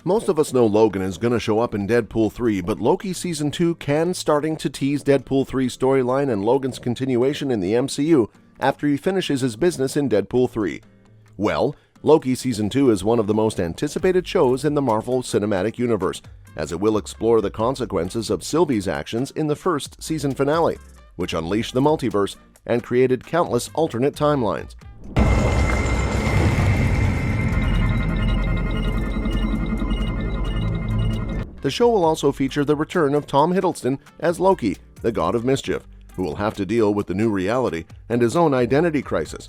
Most of us know Logan is going to show up in Deadpool 3, but Loki Season 2 can starting to tease Deadpool 3's storyline and Logan's continuation in the MCU after he finishes his business in Deadpool 3. Well, Loki Season 2 is one of the most anticipated shows in the Marvel Cinematic Universe, as it will explore the consequences of Sylvie's actions in the first season finale, which unleashed the multiverse and created countless alternate timelines. The show will also feature the return of Tom Hiddleston as Loki, the god of mischief, who will have to deal with the new reality and his own identity crisis.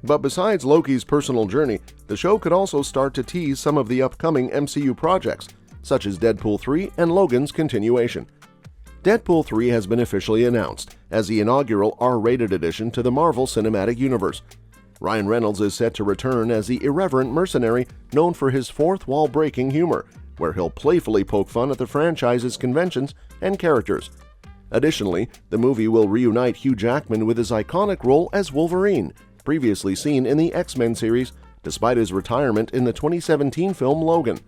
But besides Loki's personal journey, the show could also start to tease some of the upcoming MCU projects, such as Deadpool 3 and Logan's continuation. Deadpool 3 has been officially announced as the inaugural R-rated addition to the Marvel Cinematic Universe. Ryan Reynolds is set to return as the irreverent mercenary known for his fourth-wall-breaking humor, where he'll playfully poke fun at the franchise's conventions and characters. Additionally, the movie will reunite Hugh Jackman with his iconic role as Wolverine, previously seen in the X-Men series, despite his retirement in the 2017 film Logan.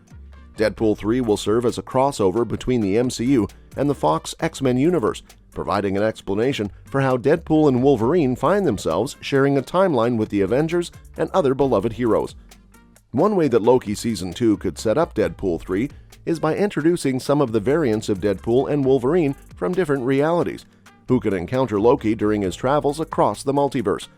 Deadpool 3 will serve as a crossover between the MCU and the Fox X-Men universe, providing an explanation for how Deadpool and Wolverine find themselves sharing a timeline with the Avengers and other beloved heroes. One way that Loki Season 2 could set up Deadpool 3 is by introducing some of the variants of Deadpool and Wolverine from different realities, who could encounter Loki during his travels across the multiverse.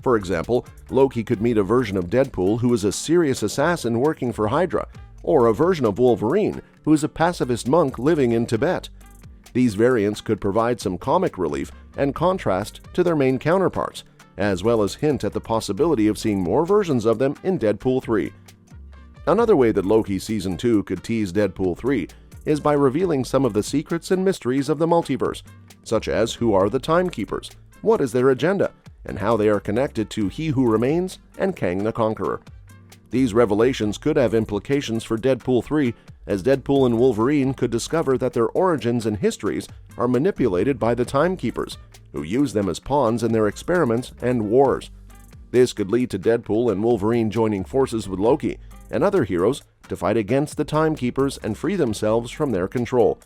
For example, Loki could meet a version of Deadpool who is a serious assassin working for Hydra, or a version of Wolverine who is a pacifist monk living in Tibet. These variants could provide some comic relief and contrast to their main counterparts, as well as hint at the possibility of seeing more versions of them in Deadpool 3. Another way that Loki Season 2 could tease Deadpool 3 is by revealing some of the secrets and mysteries of the multiverse, such as who are the Timekeepers, what is their agenda, and how they are connected to He Who Remains and Kang the Conqueror. These revelations could have implications for Deadpool 3, as Deadpool and Wolverine could discover that their origins and histories are manipulated by the Timekeepers, who use them as pawns in their experiments and wars. This could lead to Deadpool and Wolverine joining forces with Loki and other heroes to fight against the Timekeepers and free themselves from their control.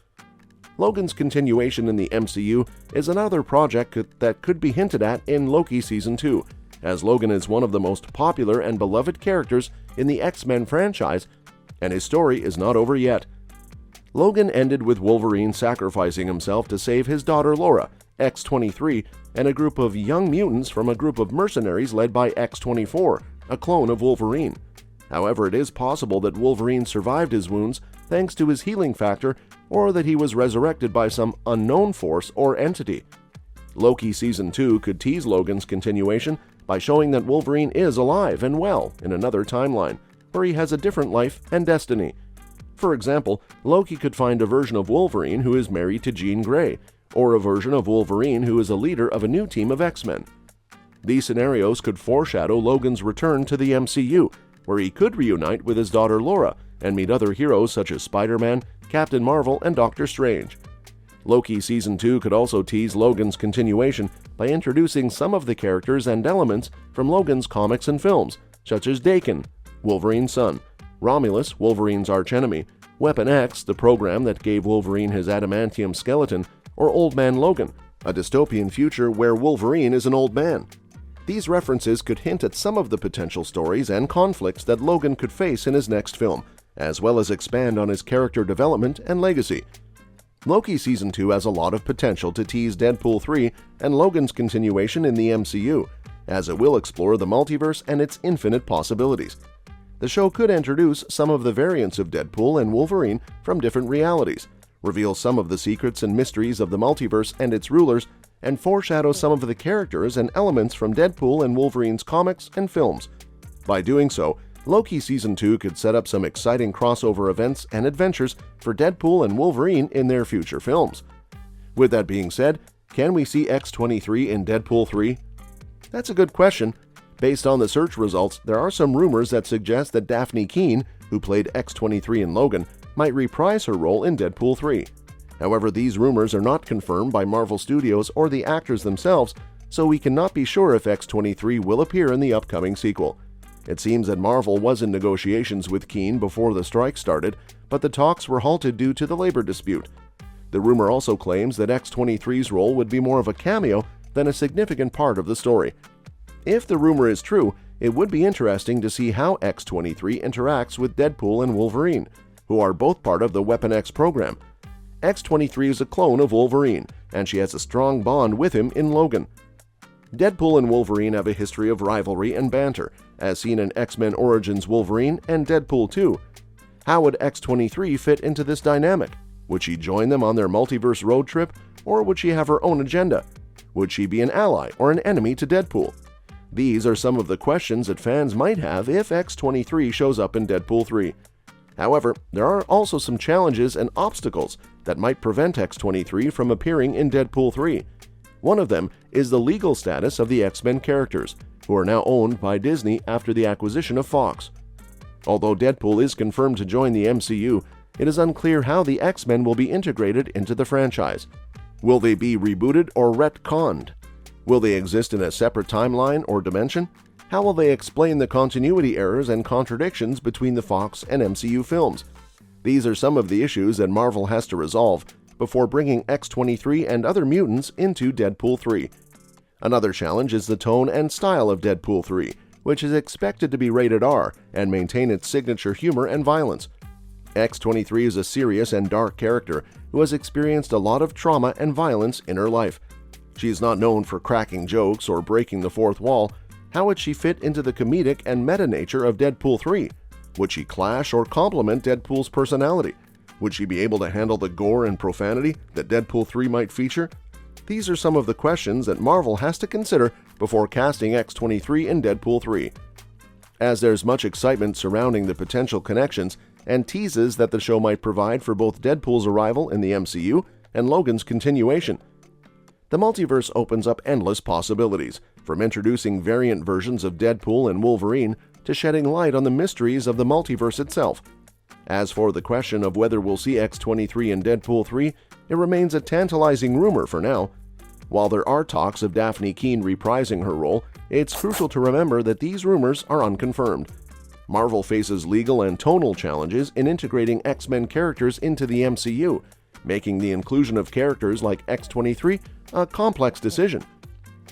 Logan's continuation in the MCU is another project that could be hinted at in Loki Season 2, as Logan is one of the most popular and beloved characters in the X-Men franchise, and his story is not over yet. Logan ended with Wolverine sacrificing himself to save his daughter Laura, X-23, and a group of young mutants from a group of mercenaries led by X-24, a clone of Wolverine. However, it is possible that Wolverine survived his wounds thanks to his healing factor, or that he was resurrected by some unknown force or entity. Loki Season 2 could tease Logan's continuation by showing that Wolverine is alive and well in another timeline, where he has a different life and destiny. For example, Loki could find a version of Wolverine who is married to Jean Grey, or a version of Wolverine who is a leader of a new team of X-Men. These scenarios could foreshadow Logan's return to the MCU, where he could reunite with his daughter Laura and meet other heroes such as Spider-Man, Captain Marvel, and Doctor Strange. Loki Season 2 could also tease Logan's continuation by introducing some of the characters and elements from Logan's comics and films, such as Daken, Wolverine's son, Romulus, Wolverine's archenemy, Weapon X, the program that gave Wolverine his adamantium skeleton, or Old Man Logan, a dystopian future where Wolverine is an old man. These references could hint at some of the potential stories and conflicts that Logan could face in his next film, as well as expand on his character development and legacy. Loki Season 2 has a lot of potential to tease Deadpool 3 and Logan's continuation in the MCU, as it will explore the multiverse and its infinite possibilities. The show could introduce some of the variants of Deadpool and Wolverine from different realities, reveal some of the secrets and mysteries of the multiverse and its rulers, and foreshadow some of the characters and elements from Deadpool and Wolverine's comics and films. By doing so, Loki Season 2 could set up some exciting crossover events and adventures for Deadpool and Wolverine in their future films. With that being said, can we see X-23 in Deadpool 3? That's a good question. Based on the search results, there are some rumors that suggest that Daphne Keane, who played X-23 in Logan, might reprise her role in Deadpool 3. However, these rumors are not confirmed by Marvel Studios or the actors themselves, so we cannot be sure if X-23 will appear in the upcoming sequel. It seems that Marvel was in negotiations with Keane before the strike started, but the talks were halted due to the labor dispute. The rumor also claims that X-23's role would be more of a cameo than a significant part of the story. If the rumor is true, it would be interesting to see how X-23 interacts with Deadpool and Wolverine, who are both part of the Weapon X program. X-23 is a clone of Wolverine, and she has a strong bond with him in Logan. Deadpool and Wolverine have a history of rivalry and banter, as seen in X-Men Origins Wolverine and Deadpool 2. How would X-23 fit into this dynamic? Would she join them on their multiverse road trip, or would she have her own agenda? Would she be an ally or an enemy to Deadpool? These are some of the questions that fans might have if X-23 shows up in Deadpool 3. However, there are also some challenges and obstacles that might prevent X-23 from appearing in Deadpool 3. One of them is the legal status of the X-Men characters, who are now owned by Disney after the acquisition of Fox. Although Deadpool is confirmed to join the MCU, it is unclear how the X-Men will be integrated into the franchise. Will they be rebooted or retconned? Will they exist in a separate timeline or dimension? How will they explain the continuity errors and contradictions between the Fox and MCU films? These are some of the issues that Marvel has to resolve before bringing X-23 and other mutants into Deadpool 3. Another challenge is the tone and style of Deadpool 3, which is expected to be rated R and maintain its signature humor and violence. X-23 is a serious and dark character who has experienced a lot of trauma and violence in her life. She is not known for cracking jokes or breaking the fourth wall. How would she fit into the comedic and meta nature of Deadpool 3? Would she clash or complement Deadpool's personality? Would she be able to handle the gore and profanity that Deadpool 3 might feature? These are some of the questions that Marvel has to consider before casting X-23 in Deadpool 3. As there's much excitement surrounding the potential connections and teases that the show might provide for both Deadpool's arrival in the MCU and Logan's continuation. The multiverse opens up endless possibilities, from introducing variant versions of Deadpool and Wolverine to shedding light on the mysteries of the multiverse itself. As for the question of whether we'll see X-23 in Deadpool 3, it remains a tantalizing rumor for now. While there are talks of Daphne Keane reprising her role, it's crucial to remember that these rumors are unconfirmed. Marvel faces legal and tonal challenges in integrating X-Men characters into the MCU, making the inclusion of characters like X-23 a complex decision.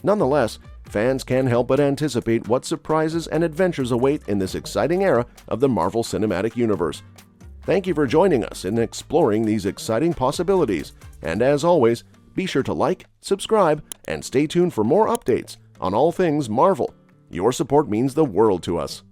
Nonetheless, fans can't help but anticipate what surprises and adventures await in this exciting era of the Marvel Cinematic Universe. Thank you for joining us in exploring these exciting possibilities, and as always, be sure to like, subscribe, and stay tuned for more updates on all things Marvel. Your support means the world to us.